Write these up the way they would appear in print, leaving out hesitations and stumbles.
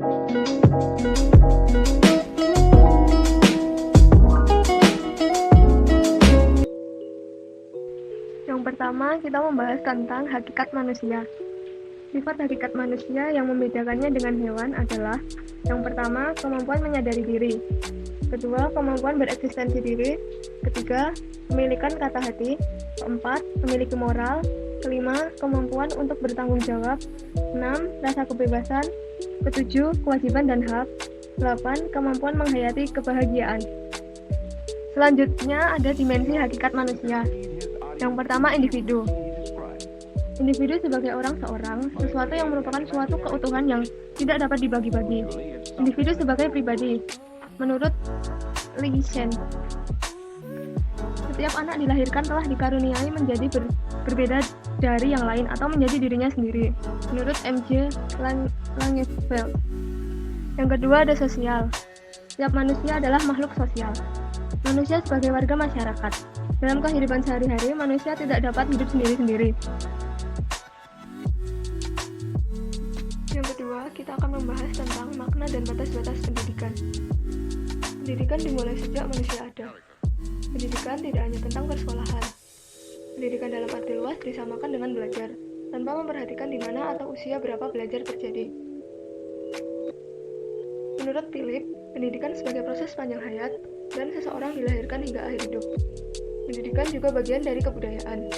Yang pertama, kita membahas tentang hakikat manusia. Sifat hakikat manusia yang membedakannya dengan hewan adalah: yang pertama, kemampuan menyadari diri. Kedua, kemampuan bereksistensi diri. Ketiga, memilikan kata hati. Keempat, memiliki moral. Kelima, kemampuan untuk bertanggung jawab. 6, rasa kebebasan. Ketujuh, kewajiban dan hak. 8, kemampuan menghayati kebahagiaan. Selanjutnya ada dimensi hakikat manusia. Yang pertama, individu. Individu sebagai seorang, sesuatu yang merupakan suatu keutuhan yang tidak dapat dibagi-bagi. Individu sebagai pribadi. Menurut Lee Shen, setiap anak dilahirkan telah dikaruniai menjadi berbeda dari yang lain atau menjadi dirinya sendiri. Menurut M.J. Langeveld. Yang kedua ada sosial. Setiap manusia adalah makhluk sosial. Manusia sebagai warga masyarakat. Dalam kehidupan sehari-hari, manusia tidak dapat hidup sendiri-sendiri. Yang kedua, kita akan membahas tentang makna dan batas-batas pendidikan. Pendidikan dimulai sejak manusia ada. Pendidikan tidak hanya tentang persekolahan. Pendidikan dalam arti luas disamakan dengan belajar, tanpa memperhatikan di mana atau usia berapa belajar terjadi. Menurut Philip, pendidikan sebagai proses panjang hayat, dan seseorang dilahirkan hingga akhir hidup. Pendidikan juga bagian dari kebudayaan,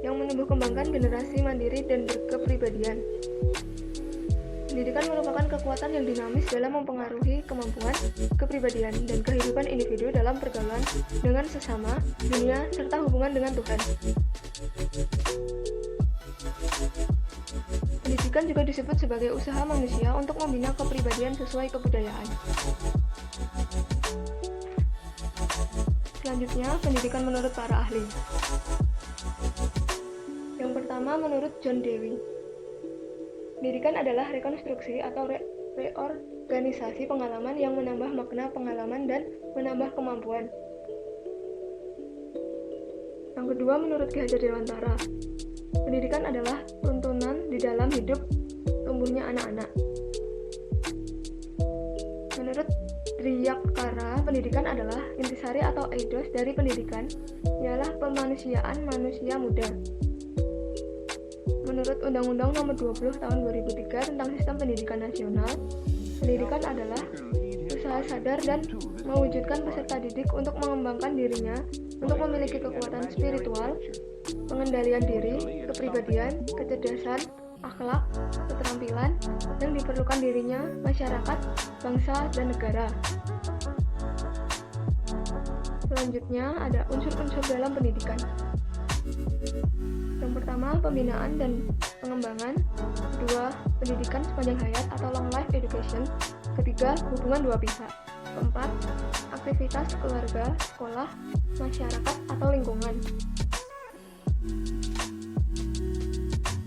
yang menumbuh kembangkan generasi mandiri dan berkepribadian. Pendidikan merupakan kekuatan yang dinamis dalam mempengaruhi kemampuan, kepribadian, dan kehidupan individu dalam pergaulan dengan sesama, dunia, serta hubungan dengan Tuhan. Pendidikan juga disebut sebagai usaha manusia untuk membina kepribadian sesuai kebudayaan. Selanjutnya, pendidikan menurut para ahli. Yang pertama, menurut John Dewey. Pendidikan adalah rekonstruksi atau reorganisasi pengalaman yang menambah makna pengalaman dan menambah kemampuan. Yang kedua, menurut Ki Hajar Dewantara. Pendidikan adalah tuntunan di dalam hidup tumbuhnya anak-anak. Menurut Triyakara, pendidikan adalah intisari atau eidos dari pendidikan, ialah pemanusiaan manusia muda. Menurut Undang-Undang Nomor 20 Tahun 2003 tentang Sistem Pendidikan Nasional, pendidikan adalah usaha sadar dan mewujudkan peserta didik untuk mengembangkan dirinya, untuk memiliki kekuatan spiritual, pengendalian diri, kepribadian, kecerdasan, akhlak, keterampilan, yang diperlukan dirinya, masyarakat, bangsa, dan negara. Selanjutnya ada unsur-unsur dalam pendidikan. Yang pertama, pembinaan dan pengembangan. Kedua, pendidikan sepanjang hayat atau long life education. Ketiga, hubungan dua pihak. Keempat, aktivitas keluarga, sekolah, masyarakat, atau lingkungan.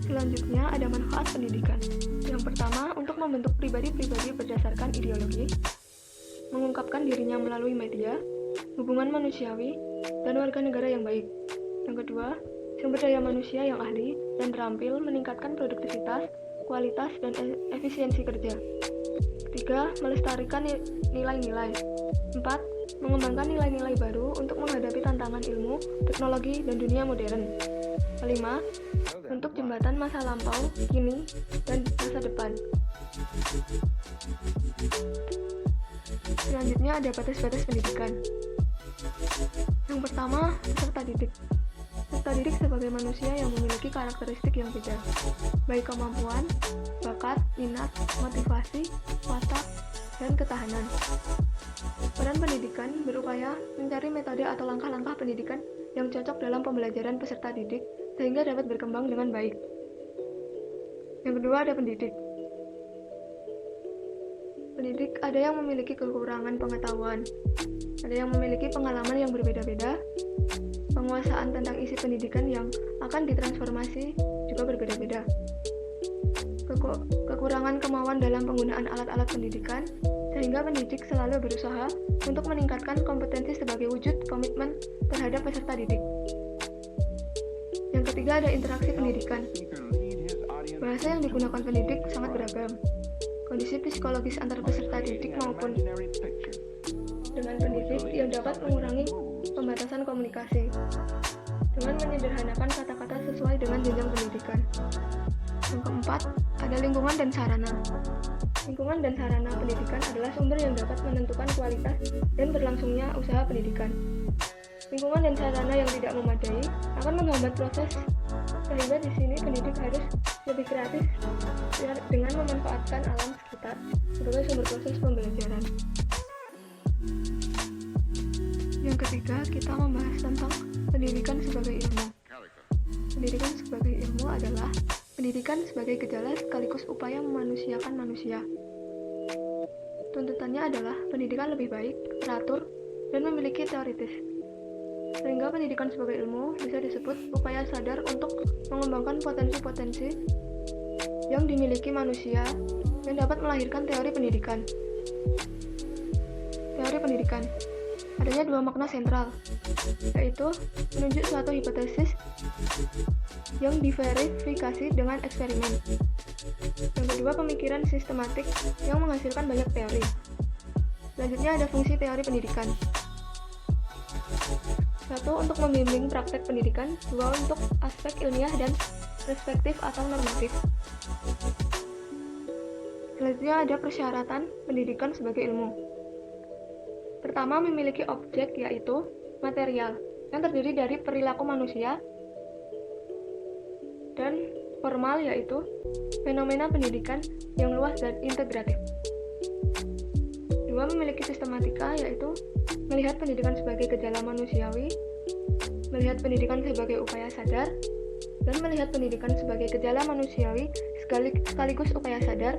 Selanjutnya ada manfaat pendidikan. Yang pertama, untuk membentuk pribadi-pribadi berdasarkan ideologi, mengungkapkan dirinya melalui media, hubungan manusiawi, dan warga negara yang baik. Yang kedua, sumber daya manusia yang ahli dan terampil meningkatkan produktivitas, kualitas, dan efisiensi kerja. Ketiga, melestarikan nilai-nilai. Empat, mengembangkan nilai-nilai baru untuk menghadapi tantangan ilmu, teknologi, dan dunia modern. Kelima, bentuk jembatan masa lampau, kini, dan masa depan. Selanjutnya ada batas-batas pendidikan. Yang pertama, peserta didik. Peserta didik sebagai manusia yang memiliki karakteristik yang beda, baik kemampuan, bakat, minat, motivasi, watak, dan ketahanan. Peran pendidikan berupaya mencari metode atau langkah-langkah pendidikan yang cocok dalam pembelajaran peserta didik sehingga dapat berkembang dengan baik. Yang kedua ada pendidik. Pendidik ada yang memiliki kekurangan pengetahuan, ada yang memiliki pengalaman yang berbeda-beda, penguasaan tentang isi pendidikan yang akan ditransformasi juga berbeda-beda. Kekurangan kemauan dalam penggunaan alat-alat pendidikan, sehingga pendidik selalu berusaha untuk meningkatkan kompetensi sebagai wujud komitmen terhadap peserta didik. Yang ketiga ada interaksi pendidikan. Bahasa yang digunakan pendidik sangat beragam. kondisi psikologis antar peserta didik maupun dengan pendidik yang dapat mengurangi pembatasan komunikasi dengan menyederhanakan kata-kata sesuai dengan jenjang pendidikan. Yang keempat, ada lingkungan dan sarana. Lingkungan dan sarana pendidikan adalah sumber yang dapat menentukan kualitas dan berlangsungnya usaha pendidikan. Lingkungan dan sarana yang tidak memadai akan menghambat proses, sehingga di sini pendidik harus lebih kreatif dengan memanfaatkan alam sekitar sebagai sumber proses pembelajaran. Yang ketiga, kita membahas tentang pendidikan sebagai ilmu. Pendidikan sebagai ilmu adalah pendidikan sebagai gejala sekaligus upaya memanusiakan manusia. Tuntutannya adalah pendidikan lebih baik, teratur, dan memiliki teoritis. Sehingga pendidikan sebagai ilmu bisa disebut upaya sadar untuk mengembangkan potensi-potensi yang dimiliki manusia yang dapat melahirkan teori pendidikan. Teori pendidikan adanya dua makna sentral, yaitu menunjuk suatu hipotesis yang diverifikasi dengan eksperimen. Yang kedua, pemikiran sistematik yang menghasilkan banyak teori. Selanjutnya ada fungsi teori pendidikan. Satu, untuk membimbing praktek pendidikan. Dua, untuk aspek ilmiah dan perspektif atau normatif. Selanjutnya ada persyaratan pendidikan sebagai ilmu. Pertama, memiliki objek, yaitu material, yang terdiri dari perilaku manusia, dan formal, yaitu fenomena pendidikan yang luas dan integratif. Dua, memiliki sistematika, yaitu melihat pendidikan sebagai gejala manusiawi, melihat pendidikan sebagai upaya sadar, dan melihat pendidikan sebagai gejala manusiawi sekaligus upaya sadar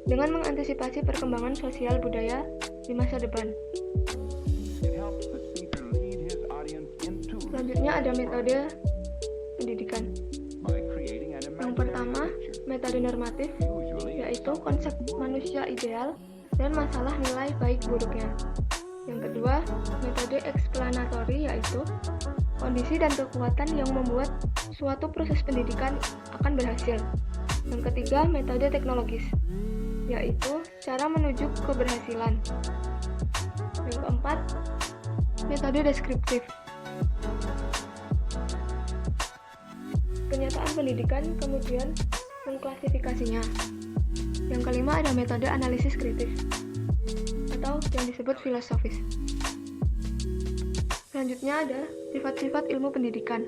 dengan mengantisipasi perkembangan sosial budaya di masa depan. Selanjutnya ada metode pendidikan. Yang pertama, metode normatif, yaitu konsep manusia ideal dan masalah nilai baik buruknya. Yang kedua, metode eksplanatori, yaitu kondisi dan kekuatan yang membuat suatu proses pendidikan akan berhasil. Yang ketiga, metode teknologis, yaitu cara menuju keberhasilan. Yang keempat, metode deskriptif. Kenyataan pendidikan kemudian mengklasifikasinya. Yang kelima ada metode analisis kritis atau yang disebut filosofis. Selanjutnya ada sifat-sifat ilmu pendidikan.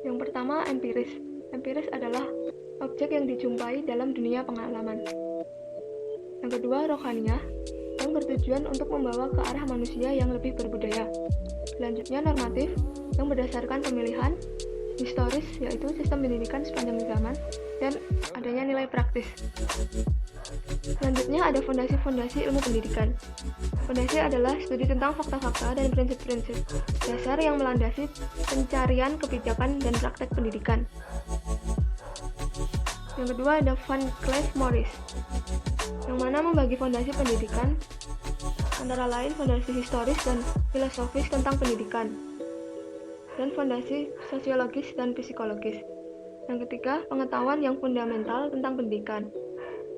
Yang pertama, empiris. Empiris adalah objek yang dijumpai dalam dunia pengalaman. Yang kedua, rohaniyah, yang bertujuan untuk membawa ke arah manusia yang lebih berbudaya. Selanjutnya, normatif, yang berdasarkan pemilihan. Historis, yaitu sistem pendidikan sepanjang zaman, dan adanya nilai praktis. Selanjutnya ada fondasi-fondasi ilmu pendidikan. Fondasi adalah studi tentang fakta-fakta dan prinsip-prinsip dasar yang melandasi pencarian kebijakan dan praktek pendidikan. Yang kedua ada Van Cleef Morris, yang mana membagi fondasi pendidikan antara lain fondasi historis dan filosofis tentang pendidikan, dan fondasi sosiologis dan psikologis. Yang ketiga, pengetahuan yang fundamental tentang pendidikan,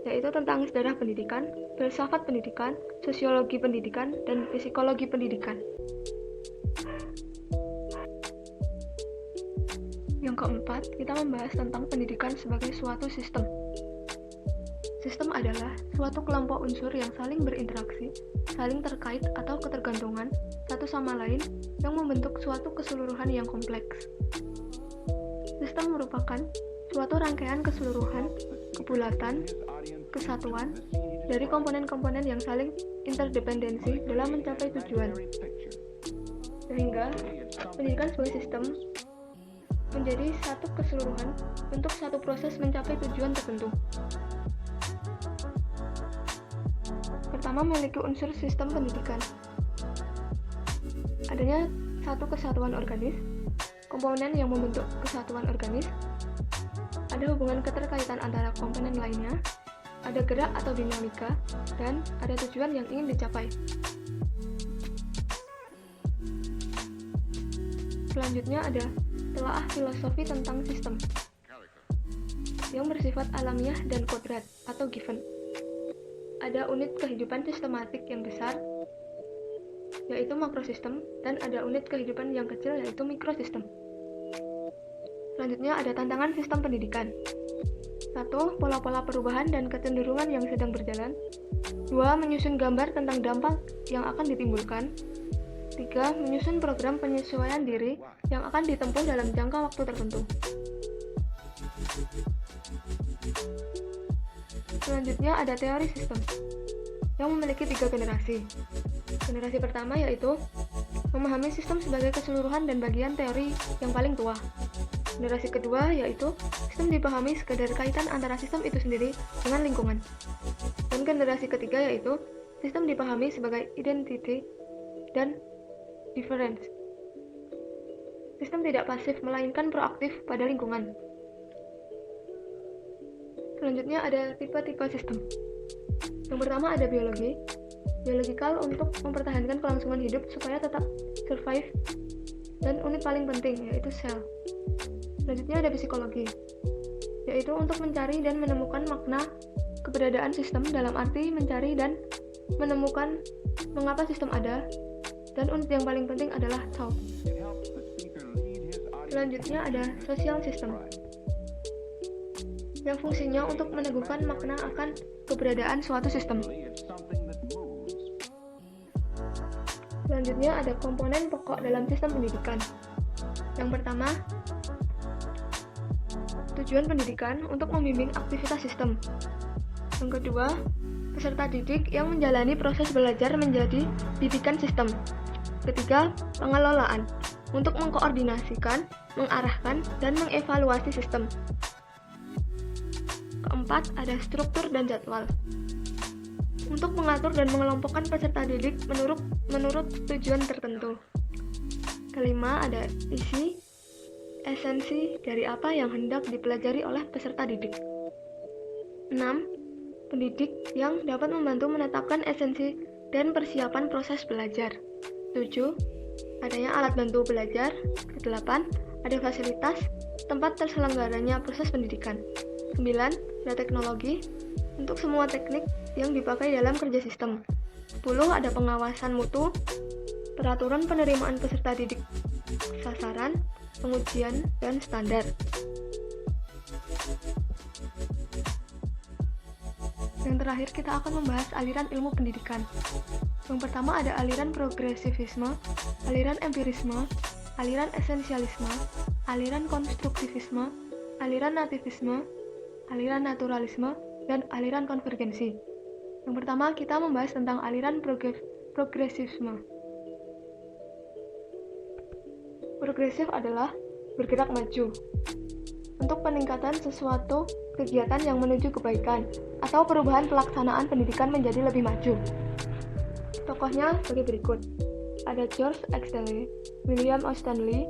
yaitu tentang sejarah pendidikan, filsafat pendidikan, sosiologi pendidikan, dan psikologi pendidikan. Yang keempat, kita membahas tentang pendidikan sebagai suatu sistem. Sistem adalah suatu kelompok unsur yang saling berinteraksi, saling terkait atau ketergantungan satu sama lain yang membentuk suatu keseluruhan yang kompleks. Sistem merupakan suatu rangkaian keseluruhan, kebulatan, kesatuan dari komponen-komponen yang saling interdependensi dalam mencapai tujuan. Sehingga pendidikan sebagai sistem menjadi satu keseluruhan untuk satu proses mencapai tujuan tertentu. Pertama, memiliki unsur sistem pendidikan. Adanya satu kesatuan organis, komponen yang membentuk kesatuan organis, ada hubungan keterkaitan antara komponen lainnya, ada gerak atau dinamika, dan ada tujuan yang ingin dicapai. Selanjutnya ada telaah filosofi tentang sistem. yang bersifat alamiah dan kodrat atau given. Ada unit kehidupan sistematik yang besar, yaitu makrosistem, dan ada unit kehidupan yang kecil, yaitu mikrosistem. Selanjutnya ada tantangan sistem pendidikan. 1. Pola-pola perubahan dan kecenderungan yang sedang berjalan. 2. Menyusun gambar tentang dampak yang akan ditimbulkan. 3. Menyusun program penyesuaian diri yang akan ditempuh dalam jangka waktu tertentu. Selanjutnya ada teori sistem yang memiliki 3 generasi. Generasi pertama yaitu memahami sistem sebagai keseluruhan dan bagian teori yang paling tua. Generasi kedua yaitu sistem dipahami sekadar kaitan antara sistem itu sendiri dengan lingkungan. Dan generasi ketiga yaitu sistem dipahami sebagai identity dan difference. Sistem tidak pasif melainkan proaktif pada lingkungan. Selanjutnya ada tipe-tipe sistem. Yang pertama ada biologi. Biologikal untuk mempertahankan kelangsungan hidup supaya tetap survive, dan unit paling penting yaitu sel. Selanjutnya ada psikologi, yaitu untuk mencari dan menemukan makna keberadaan sistem dalam arti mencari dan menemukan mengapa sistem ada, dan unit yang paling penting adalah thought. Selanjutnya ada social system, yang fungsinya untuk meneguhkan makna akan keberadaan suatu sistem. Selanjutnya ada komponen pokok dalam sistem pendidikan. Yang pertama, tujuan pendidikan untuk membimbing aktivitas sistem. Yang kedua, peserta didik yang menjalani proses belajar menjadi didikan sistem. Ketiga, pengelolaan untuk mengkoordinasikan, mengarahkan, dan mengevaluasi sistem. Keempat, ada struktur dan jadwal untuk mengatur dan mengelompokkan peserta didik menurut tujuan tertentu. Kelima, ada isi, esensi dari apa yang hendak dipelajari oleh peserta didik. 6. Pendidik yang dapat membantu menetapkan esensi dan persiapan proses belajar. 7. Adanya alat bantu belajar. 8. Ada fasilitas, tempat terselenggaranya proses pendidikan. 9. Ada teknologi untuk semua teknik yang dipakai dalam kerja sistem. 10. Ada pengawasan mutu, peraturan penerimaan peserta didik, sasaran, pengujian, dan standar. Yang terakhir kita akan membahas aliran ilmu pendidikan. Yang pertama ada aliran progresivisme, aliran empirisme, aliran esensialisme, aliran konstruktivisme, aliran nativisme, aliran naturalisme, dan aliran konvergensi. Yang pertama kita membahas tentang aliran progresivisme. Progresif adalah bergerak maju untuk peningkatan sesuatu kegiatan yang menuju kebaikan atau perubahan pelaksanaan pendidikan menjadi lebih maju. Tokohnya sebagai berikut. Ada George Axtell, William O. Stanley,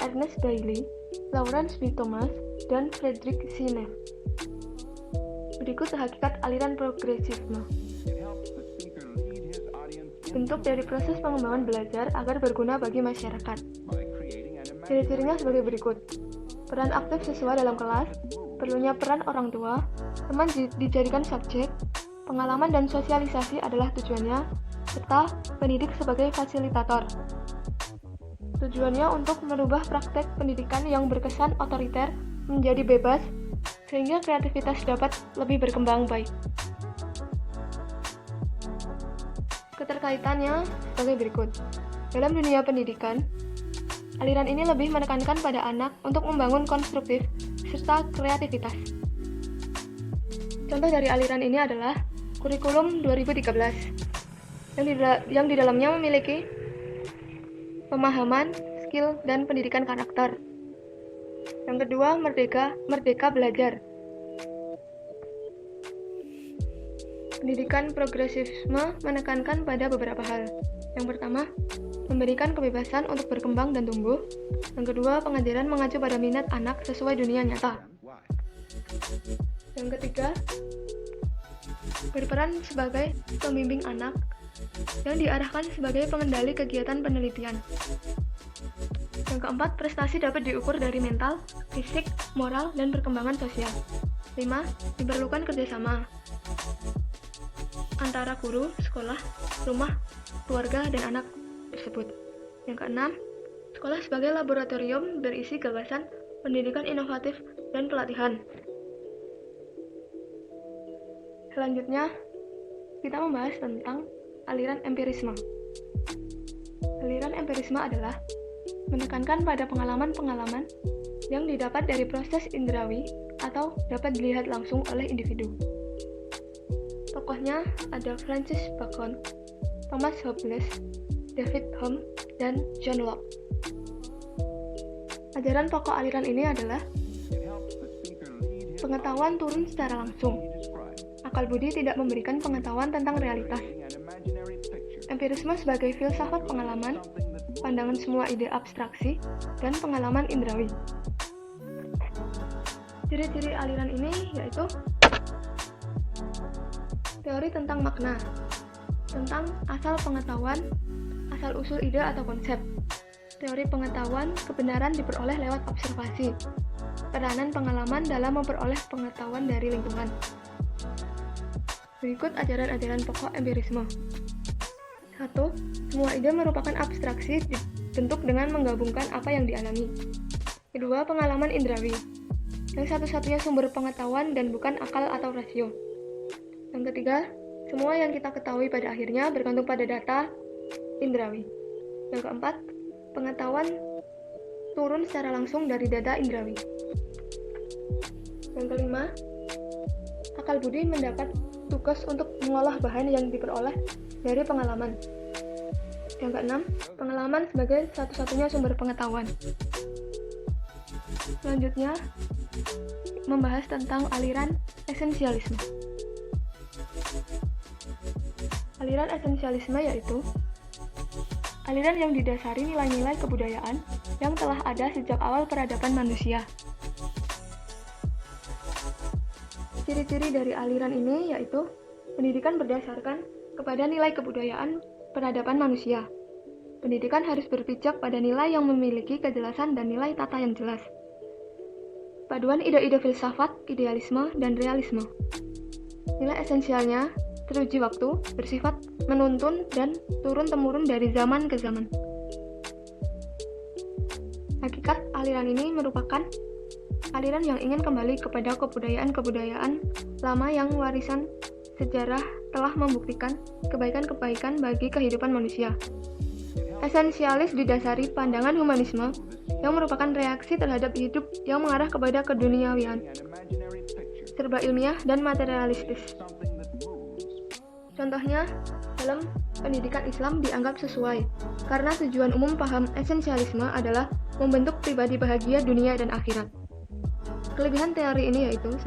Ernest Daly, Lawrence B. Thomas, dan Friedrich C. Neff. Berikut hakikat aliran progresifme. Bentuk dari proses pengembangan belajar agar berguna bagi masyarakat. Ciri-cirinya sebagai berikut. Peran aktif siswa dalam kelas, perlunya peran orang tua, teman dijadikan subjek, pengalaman dan sosialisasi adalah tujuannya, serta pendidik sebagai fasilitator. Tujuannya untuk merubah praktek pendidikan yang berkesan otoriter menjadi bebas, sehingga kreativitas dapat lebih berkembang baik. Keterkaitannya sebagai berikut. Dalam dunia pendidikan, aliran ini lebih menekankan pada anak untuk membangun konstruktif serta kreativitas. Contoh dari aliran ini adalah kurikulum 2013 yang di dalamnya memiliki pemahaman, skill, dan pendidikan karakter. Yang kedua, merdeka belajar. Pendidikan progresisme menekankan pada beberapa hal. Yang pertama, memberikan kebebasan untuk berkembang dan tumbuh. Yang kedua, pengajaran mengacu pada minat anak sesuai dunia nyata. Yang ketiga, berperan sebagai pembimbing anak yang diarahkan sebagai pengendali kegiatan penelitian. Yang keempat, prestasi dapat diukur dari mental, fisik, moral, dan perkembangan sosial. 5. Diperlukan kerjasama antara guru, sekolah, rumah, keluarga, dan anak tersebut. Yang keenam, sekolah sebagai laboratorium berisi gagasan, pendidikan inovatif, dan pelatihan. Selanjutnya, kita membahas tentang aliran empirisme. Aliran empirisme adalah menekankan pada pengalaman-pengalaman yang didapat dari proses indrawi atau dapat dilihat langsung oleh individu. Tokohnya ada Francis Bacon, Thomas Hobbes, David Hume, dan John Locke. Ajaran pokok aliran ini adalah pengetahuan turun secara langsung. Akal budi tidak memberikan pengetahuan tentang realitas. Empirisme sebagai filsafat pengalaman, pandangan semua ide abstraksi, dan pengalaman indrawi. Ciri-ciri aliran ini yaitu teori tentang makna, tentang asal pengetahuan, asal-usul ide atau konsep. Teori pengetahuan, kebenaran diperoleh lewat observasi. Peranan pengalaman dalam memperoleh pengetahuan dari lingkungan. Berikut ajaran-ajaran pokok empirisme. 1. Semua ide merupakan abstraksi dibentuk dengan menggabungkan apa yang dialami. Kedua, pengalaman indrawi, yang satu-satunya sumber pengetahuan dan bukan akal atau rasio. Yang ketiga, semua yang kita ketahui pada akhirnya bergantung pada data indrawi. Yang keempat, pengetahuan turun secara langsung dari data indrawi. Yang kelima, akal budi mendapat tugas untuk mengolah bahan yang diperoleh dari pengalaman. Yang keenam, pengalaman sebagai satu-satunya sumber pengetahuan. Selanjutnya, membahas tentang aliran esensialisme. Aliran esensialisme yaitu aliran yang didasari nilai-nilai kebudayaan yang telah ada sejak awal peradaban manusia. Ciri-ciri dari aliran ini yaitu pendidikan berdasarkan kepada nilai kebudayaan peradaban manusia. Pendidikan harus berpijak pada nilai yang memiliki kejelasan dan nilai tata yang jelas. Paduan ide-ide filsafat, idealisme, dan realisme. Nilai esensialnya teruji waktu, bersifat menuntun dan turun-temurun dari zaman ke zaman. Hakikat aliran ini merupakan aliran yang ingin kembali kepada kebudayaan-kebudayaan lama yang warisan sejarah telah membuktikan kebaikan-kebaikan bagi kehidupan manusia. Esensialis didasari pandangan humanisme yang merupakan reaksi terhadap hidup yang mengarah kepada keduniawian, serba ilmiah dan materialistis. Contohnya, dalam pendidikan Islam dianggap sesuai karena tujuan umum paham esensialisme adalah membentuk pribadi bahagia dunia dan akhirat. Kelebihan teori ini yaitu 1.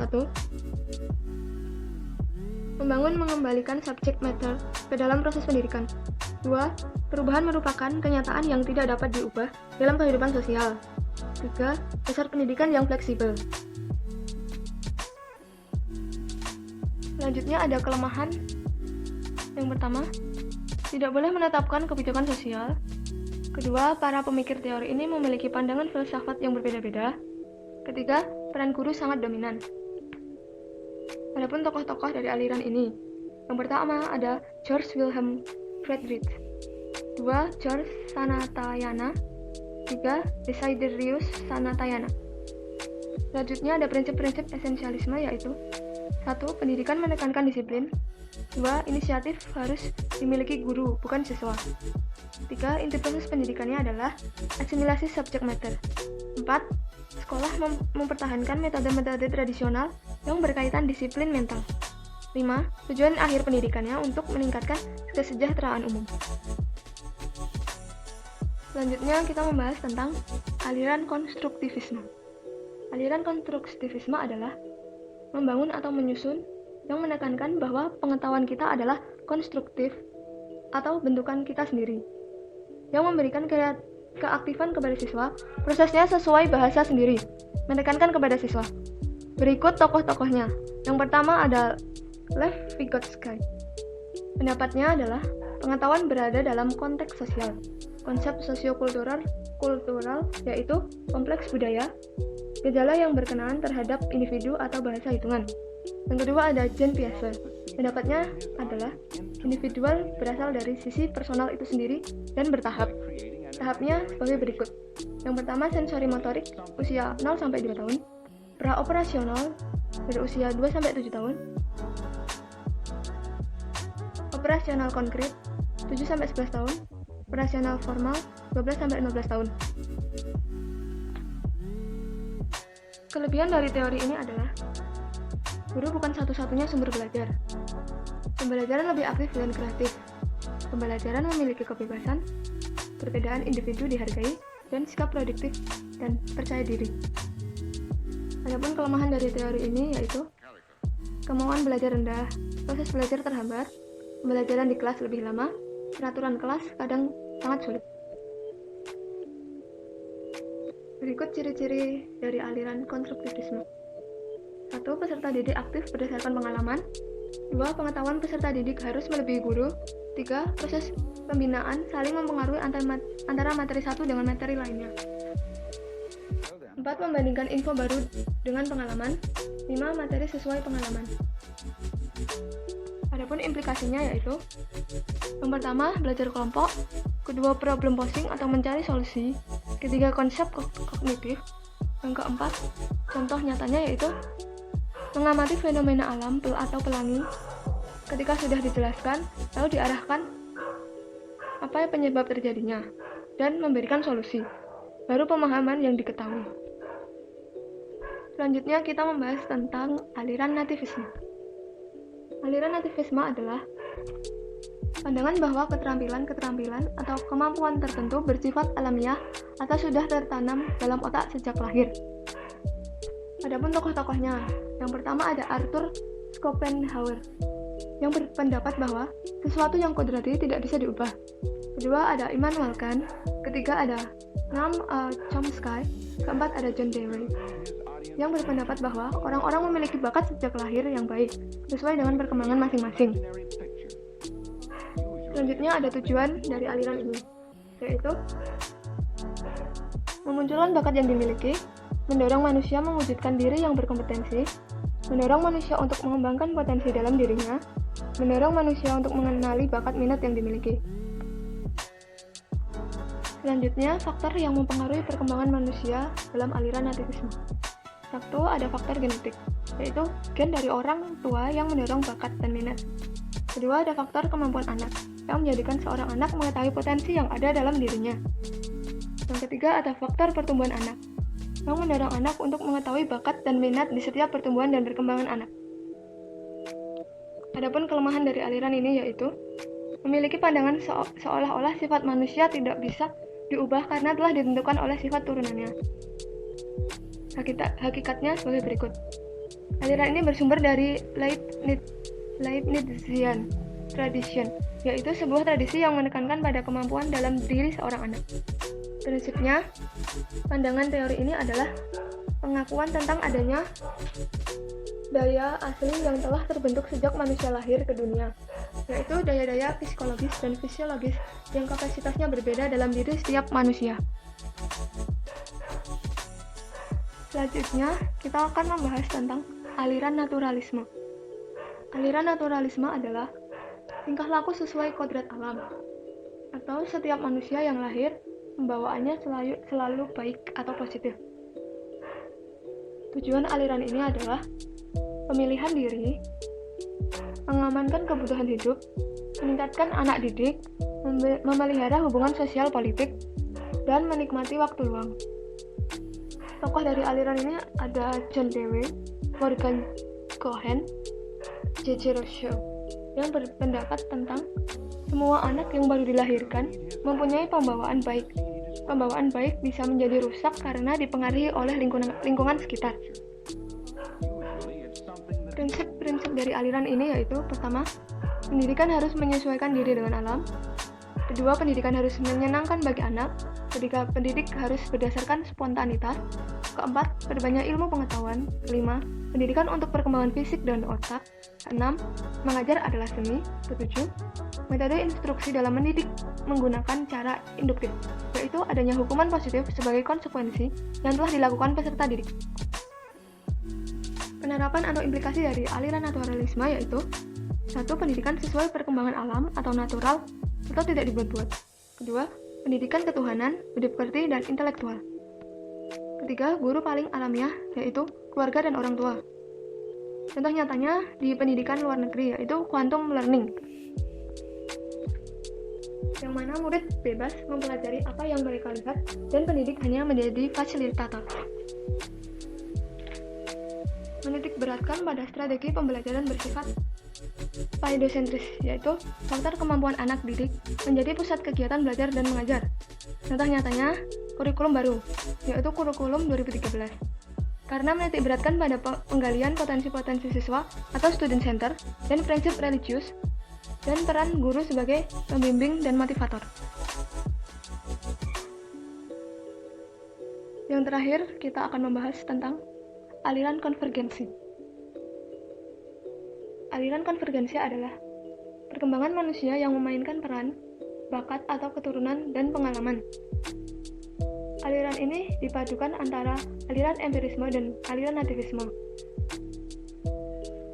Mengembalikan subject matter ke dalam proses pendidikan. 2. Perubahan merupakan kenyataan yang tidak dapat diubah dalam kehidupan sosial. 3. Dasar pendidikan yang fleksibel. Selanjutnya ada kelemahan. Yang pertama, tidak boleh menetapkan kebijakan sosial. Kedua, para pemikir teori ini memiliki pandangan filsafat yang berbeda-beda. Ketiga, peran guru sangat dominan. Adapun tokoh-tokoh dari aliran ini, yang pertama ada George Wilhelm Friedrich, 2. George Sanatayana, 3. Desiderius Sanatayana. Selanjutnya ada prinsip-prinsip esensialisme yaitu 1. Pendidikan menekankan disiplin. 2. Inisiatif harus dimiliki guru, bukan siswa. 3. Inti proses pendidikannya adalah asimilasi subject matter. 4. Sekolah mempertahankan metode-metode tradisional yang berkaitan disiplin mental. 5. Tujuan akhir pendidikannya untuk meningkatkan kesejahteraan umum. Selanjutnya kita membahas tentang aliran konstruktivisme. Aliran konstruktivisme adalah membangun atau menyusun yang menekankan bahwa pengetahuan kita adalah konstruktif atau bentukan kita sendiri, yang memberikan keaktifan kepada siswa, prosesnya sesuai bahasa sendiri, menekankan kepada siswa. Berikut tokoh-tokohnya. Yang pertama ada Lev Vygotsky. Pendapatnya adalah pengetahuan berada dalam konteks sosial. Konsep sosiokultural yaitu kompleks budaya, gejala yang berkenaan terhadap individu atau bahasa hitungan. Yang kedua ada Jean Piaget. Pendapatnya adalah individual berasal dari sisi personal itu sendiri dan bertahap. Tahapnya sebagai berikut. Yang pertama sensori motorik usia 0-2 tahun, praoperasional dari usia 2-7 tahun, operasional konkret 7-11 tahun, operasional formal 12-15 tahun. Kelebihan dari teori ini adalah guru bukan satu-satunya sumber belajar. Pembelajaran lebih aktif dan kreatif. Pembelajaran memiliki kebebasan, perbedaan individu dihargai, dan sikap produktif dan percaya diri. Adapun kelemahan dari teori ini yaitu kemauan belajar rendah, proses belajar terhambat, pembelajaran di kelas lebih lama, peraturan kelas kadang sangat sulit. Berikut ciri-ciri dari aliran konstruktivisme. 1. Peserta didik aktif berdasarkan pengalaman. 2. Pengetahuan peserta didik harus melebihi guru. 3. Proses pembinaan saling mempengaruhi antara materi satu dengan materi lainnya. 4. Membandingkan info baru dengan pengalaman. 5. Materi sesuai pengalaman. Adapun implikasinya yaitu yang pertama, belajar kelompok. Kedua, problem posing atau mencari solusi. Ketiga, konsep kognitif. Yang keempat, contoh nyatanya yaitu mengamati fenomena alam atau pelangi. Ketika sudah dijelaskan, lalu diarahkan apa penyebab terjadinya dan memberikan solusi. Baru pemahaman yang diketahui. Selanjutnya kita membahas tentang aliran nativisme. Aliran nativisme adalah pandangan bahwa keterampilan atau kemampuan tertentu bersifat alamiah atau sudah tertanam dalam otak sejak lahir. Adapun tokoh-tokohnya, yang pertama ada Arthur Schopenhauer yang berpendapat bahwa sesuatu yang kodrati tidak bisa diubah. Kedua ada Immanuel Kant, ketiga ada Noam Chomsky, keempat ada John Dewey yang berpendapat bahwa orang-orang memiliki bakat sejak lahir yang baik sesuai dengan perkembangan masing-masing. Selanjutnya ada tujuan dari aliran ini, yaitu memunculkan bakat yang dimiliki, mendorong manusia mewujudkan diri yang berkompetensi, mendorong manusia untuk mengembangkan potensi dalam dirinya, mendorong manusia untuk mengenali bakat minat yang dimiliki. Selanjutnya, faktor yang mempengaruhi perkembangan manusia dalam aliran nativisme. Satu, ada faktor genetik, yaitu gen dari orang tua yang mendorong bakat dan minat. Kedua, ada faktor kemampuan anak, yang menjadikan seorang anak mengetahui potensi yang ada dalam dirinya. Yang ketiga, ada faktor pertumbuhan anak, yang mendorong anak untuk mengetahui bakat dan minat di setiap pertumbuhan dan perkembangan anak. Adapun kelemahan dari aliran ini yaitu memiliki pandangan seolah-olah sifat manusia tidak bisa diubah karena telah ditentukan oleh sifat turunannya. Hakikatnya sebagai berikut. Aliran ini bersumber dari Leibnizian tradition, yaitu sebuah tradisi yang menekankan pada kemampuan dalam diri seorang anak. Prinsipnya, pandangan teori ini adalah pengakuan tentang adanya daya asli yang telah terbentuk sejak manusia lahir ke dunia, yaitu daya-daya psikologis dan fisiologis yang kapasitasnya berbeda dalam diri setiap manusia. Selanjutnya, kita akan membahas tentang aliran naturalisme. Aliran naturalisme adalah tingkah laku sesuai kodrat alam, atau setiap manusia yang lahir pembawaannya selalu baik atau positif. Tujuan aliran ini adalah pemilihan diri, mengamankan kebutuhan hidup, meningkatkan anak didik, memelihara hubungan sosial politik, dan menikmati waktu luang. Tokoh dari aliran ini ada John Dewey, Morgan Cohen, J.J. Rousseau, yang berpendapat tentang semua anak yang baru dilahirkan mempunyai pembawaan baik. Pembawaan baik bisa menjadi rusak karena dipengaruhi oleh lingkungan sekitar. Prinsip-prinsip dari aliran ini yaitu pertama, pendidikan harus menyesuaikan diri dengan alam. Kedua, pendidikan harus menyenangkan bagi anak. Ketiga, pendidik harus berdasarkan spontanitas. Keempat, perbanyak ilmu pengetahuan. Kelima, pendidikan untuk perkembangan fisik dan otak. Keenam, mengajar adalah seni. Ketujuh, metode instruksi dalam mendidik menggunakan cara induktif, yaitu adanya hukuman positif sebagai konsekuensi yang telah dilakukan peserta didik. Penerapan atau implikasi dari aliran naturalisme yaitu: 1. Pendidikan sesuai perkembangan alam atau natural atau tidak dibuat-buat. Kedua, pendidikan ketuhanan, budi pekerti, dan intelektual. Ketiga, guru paling alamiah yaitu keluarga dan orang tua. Contoh nyatanya di pendidikan luar negeri yaitu quantum learning, yang mana murid bebas mempelajari apa yang mereka lihat dan pendidik hanya menjadi fasilitator. Menitik beratkan pada strategi pembelajaran bersifat paedosentris, yaitu faktor kemampuan anak didik menjadi pusat kegiatan belajar dan mengajar. Contoh nyatanya kurikulum baru, yaitu kurikulum 2013. Karena menitik beratkan pada penggalian potensi-potensi siswa atau student center dan prinsip religius dan peran guru sebagai pembimbing dan motivator. Yang terakhir, kita akan membahas tentang aliran konvergensi. Aliran konvergensi adalah perkembangan manusia yang memainkan peran, bakat atau keturunan, dan pengalaman. Aliran ini dipadukan antara aliran empirisme dan aliran nativisme,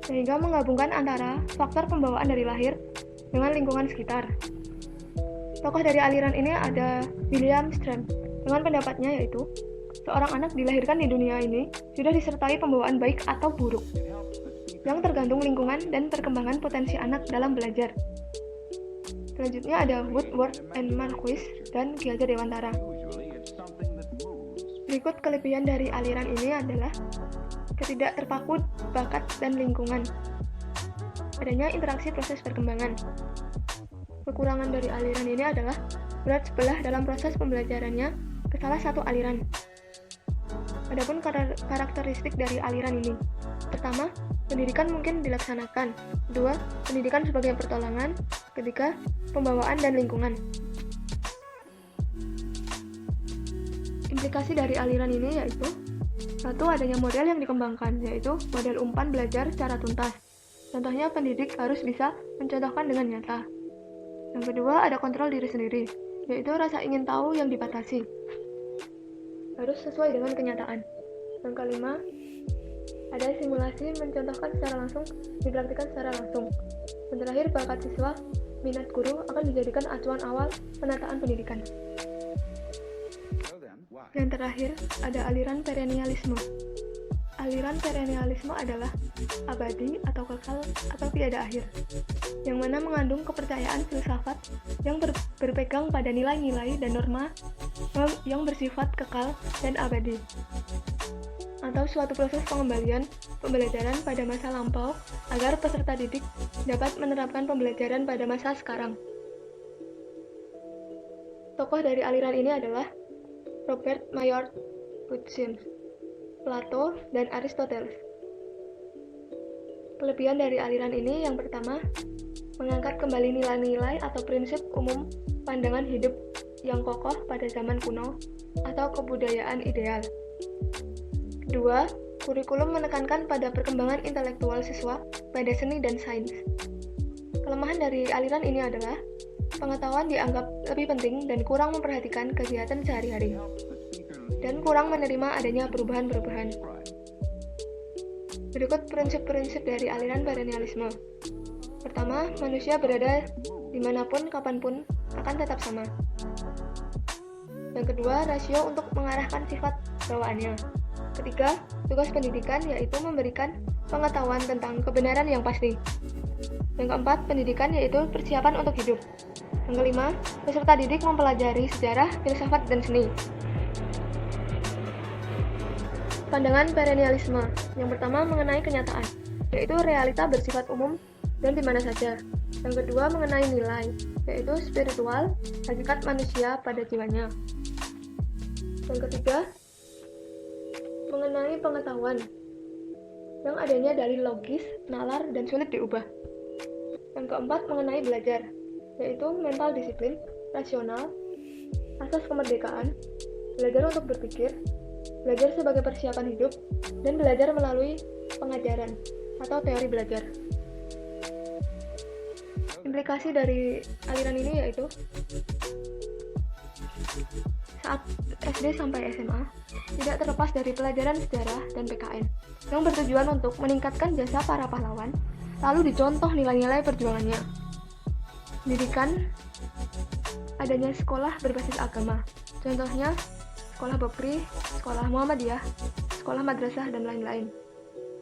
sehingga menggabungkan antara faktor pembawaan dari lahir dengan lingkungan sekitar. Tokoh dari aliran ini ada William Strand, dengan pendapatnya yaitu seorang anak dilahirkan di dunia ini sudah disertai pembawaan baik atau buruk, yang tergantung lingkungan dan perkembangan potensi anak dalam belajar. Selanjutnya ada Woodward and Marquis dan Ki Hajar Dewantara. Berikut kelebihan dari aliran ini adalah ketidakterpaku bakat dan lingkungan, adanya interaksi proses perkembangan. Kekurangan dari aliran ini adalah berat sebelah dalam proses pembelajarannya ke salah satu aliran. Adapun karakteristik dari aliran ini: pertama, pendidikan mungkin dilaksanakan. Kedua, pendidikan sebagai pertolongan. Ketiga, pembawaan dan lingkungan. Implikasi dari aliran ini yaitu: 1. Adanya model yang dikembangkan, yaitu model umpan belajar secara tuntas. Contohnya, pendidik harus bisa mencontohkan dengan nyata. Yang kedua, ada kontrol diri sendiri, yaitu rasa ingin tahu yang dibatasi, harus sesuai dengan kenyataan. Yang kelima, ada simulasi mencontohkan secara langsung, dipraktikkan secara langsung. Dan terakhir, bakat siswa, minat guru akan dijadikan acuan awal penataan pendidikan. Yang terakhir, ada aliran perennialisme. Aliran perennialisme adalah abadi atau kekal atau tiada akhir, yang mana mengandung kepercayaan filsafat yang berpegang pada nilai-nilai dan norma yang bersifat kekal dan abadi, atau suatu proses pengembalian pembelajaran pada masa lampau agar peserta didik dapat menerapkan pembelajaran pada masa sekarang. Tokoh dari aliran ini adalah Robert Mayor Bucin, Plato, dan Aristoteles. Kelebihan dari aliran ini yang pertama, mengangkat kembali nilai-nilai atau prinsip umum pandangan hidup yang kokoh pada zaman kuno atau kebudayaan ideal. Kedua, kurikulum menekankan pada perkembangan intelektual siswa pada seni dan sains. Kelemahan dari aliran ini adalah pengetahuan dianggap lebih penting dan kurang memperhatikan kegiatan sehari-hari, dan kurang menerima adanya perubahan-perubahan. Berikut prinsip-prinsip dari aliran perennialisme. Pertama, manusia berada dimanapun, kapanpun, akan tetap sama. Yang kedua, rasio untuk mengarahkan sifat bawaannya. Ketiga, tugas pendidikan yaitu memberikan pengetahuan tentang kebenaran yang pasti. Yang keempat, pendidikan yaitu persiapan untuk hidup. Yang kelima, peserta didik mempelajari sejarah, filsafat, dan seni. Pandangan perennialisme. Yang pertama, mengenai kenyataan, yaitu realita bersifat umum dan di mana saja. Yang kedua, mengenai nilai, yaitu spiritual, hakikat manusia pada jiwanya. Yang ketiga, mengenai pengetahuan, yang adanya dari logis, nalar, dan sulit diubah. Yang keempat, mengenai belajar, yaitu mental disiplin, rasional, asas kemerdekaan, belajar untuk berpikir, belajar sebagai persiapan hidup, dan belajar melalui pengajaran atau teori belajar. Implikasi dari aliran ini yaitu saat SD sampai SMA tidak terlepas dari pelajaran sejarah dan PKN yang bertujuan untuk meningkatkan jasa para pahlawan, lalu dicontoh nilai-nilai perjuangannya. Pendidikan, adanya sekolah berbasis agama, contohnya sekolah Bopri, sekolah Muhammadiyah, sekolah madrasah, dan lain-lain,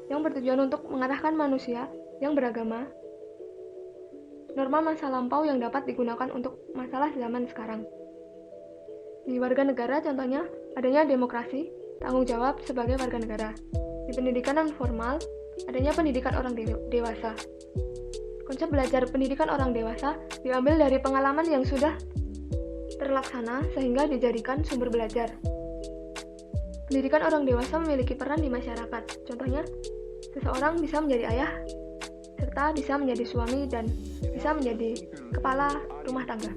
yang bertujuan untuk mengarahkan manusia yang beragama norma masa lampau yang dapat digunakan untuk masalah zaman sekarang. Di warga negara contohnya adanya demokrasi, tanggung jawab sebagai warga negara. Di pendidikan non formal adanya pendidikan orang dewasa. Konsep belajar pendidikan orang dewasa diambil dari pengalaman yang sudah terlaksana sehingga dijadikan sumber belajar. Pendidikan orang dewasa memiliki peran di masyarakat. Contohnya, seseorang bisa menjadi ayah, serta bisa menjadi suami dan bisa menjadi kepala rumah tangga.